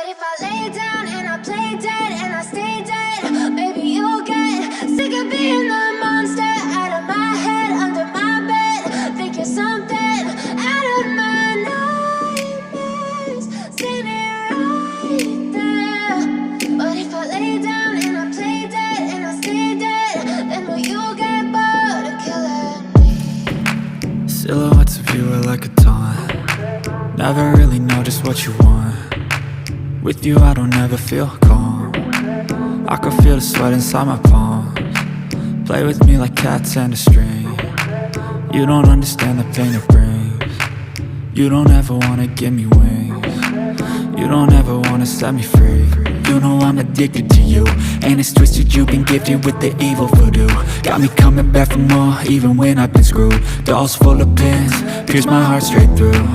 But if I lay down and I play dead and I stay dead, maybe you'll get sick of being the monster out of my head, under my bed. Think you're something out of my nightmares, standing right there. But if I lay down and I play dead and I stay dead, then will you get bored of killing me? Silhouettes of you are like a taunt. Never really know just what you want. With you I don't ever feel calm. I can feel the sweat inside my palms. Play with me like cats and a string. You don't understand the pain it brings. You don't ever wanna give me wings. You don't ever wanna set me free. You know I'm addicted to you, and it's twisted, you've been gifted with the evil voodoo. Got me coming back for more, even when I've been screwed. Dolls full of pins, pierce my heart straight through.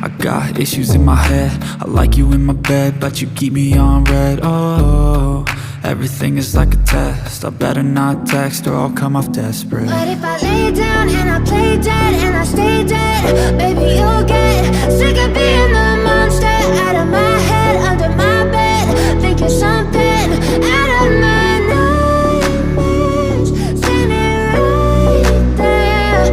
I got issues in my head, I like you in my bed, but you keep me on red. Oh, everything is like a test, I better not text or I'll come off desperate. But if I lay down and I play dead and I stay dead, maybe you'll get sick of being the monster out of my head, under my bed. Think you're something out of my nightmares, standing right there.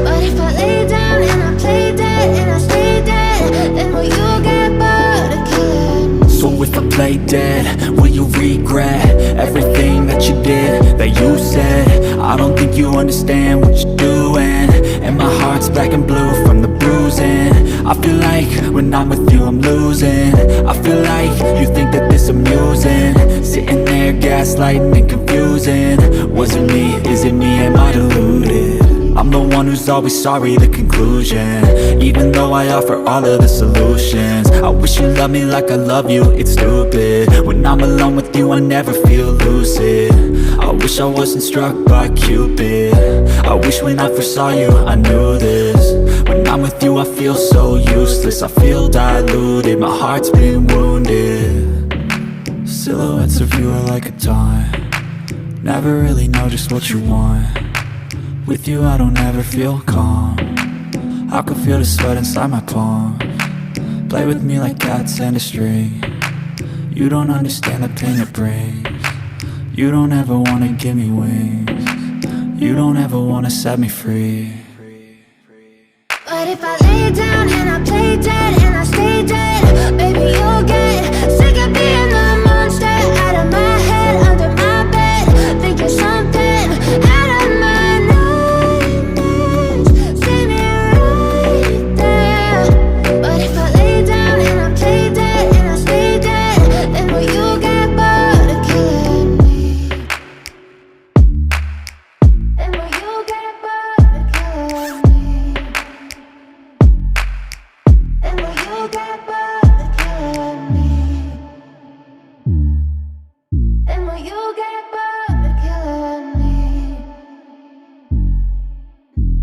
But if I lay down and I play dead and I stay dead, then will you get bored of killing me? So if I play dead, will you regret everything that you did, that you said? I don't think you understand what you're doing, and my heart's black and blue from the bruising. I feel like when I'm with you I'm losing. I feel like you think that this amusing, sitting there gaslighting and confusing. Was it me? Is it me? Am I deluded? I'm the one who's always sorry, the conclusion, even though I offer all of the solutions. I wish you loved me like I love you, it's stupid. When I'm alone with you I never feel lucid. I wish I wasn't struck by Cupid. I wish when I first saw you I knew this. When I'm with you I feel so useless, I feel diluted, my heart's been wounded. Silhouettes of you are like a taunt. Never really know just what you want. With you I don't ever feel calm. I can feel the sweat inside my palms. Play with me like cats and a string. You don't understand the pain it brings. You don't ever wanna give me wings. You don't ever wanna set me free. But if I lay down and I play dead and I stay dead, maybe you'll get sick of being the monster out of my head, under my bed. Think you're something out of my nightmares, standing right there. But if I lay down and I play dead and I stay dead, then will you get bored of killing me? Then will you get bored of killing me? And will you get bored of killing me? And will you get bored of killing me?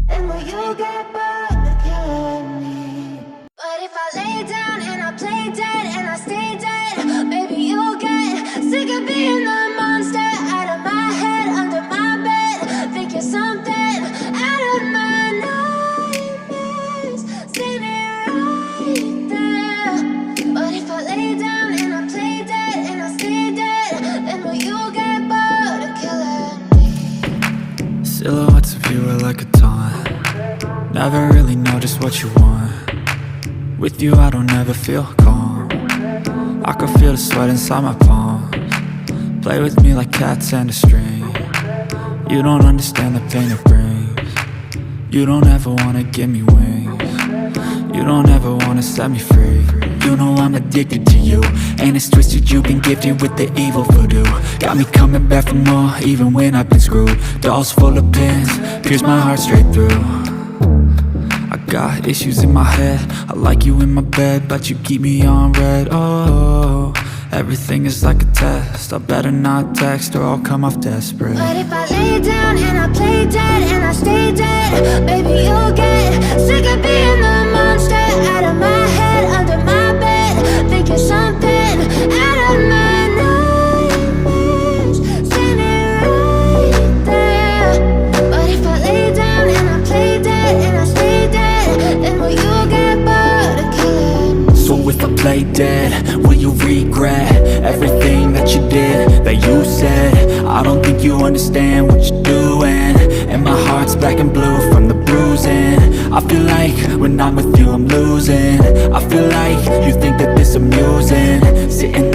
And will you get bored of killing me? But if I lay down and I play dead and I stay dead, maybe you'll get sick of being the monster out of my head, under my bed. Think you're something out of my nightmares, standing right there. But if I lay down and I play dead and I stay dead, then will you get bored of killing me? Silhouettes of you are like a taunt. Never really know just what you want. With you I don't ever feel calm. I can feel the sweat inside my palms. Play with me like cats and a string. You don't understand the pain it brings. You don't ever wanna give me wings. You don't ever wanna set me free. You know I'm addicted to you, and it's twisted, you've been gifted with the evil voodoo. Got me coming back for more, even when I've been screwed. Dolls full of pins, pierce my heart straight through. I got issues in my head, I like you in my bed, but you keep me on red. Oh, everything is like a test, I better not text or I'll come off desperate. But if I lay down and I play dead and I stay dead, maybe you'll get sick of being the monster out of my head, under my bed. Think you're something out of my nightmares, standing right there. But if I lay down and I play dead and I stay dead, then will you get bored of killing me? So if I play dead? Will you regret everything that you did, that you said? I don't think you understand what you're doing, and my heart's black and blue from the bruising. I feel like when I'm with you I'm losing. I feel like you think that this amusing, sitting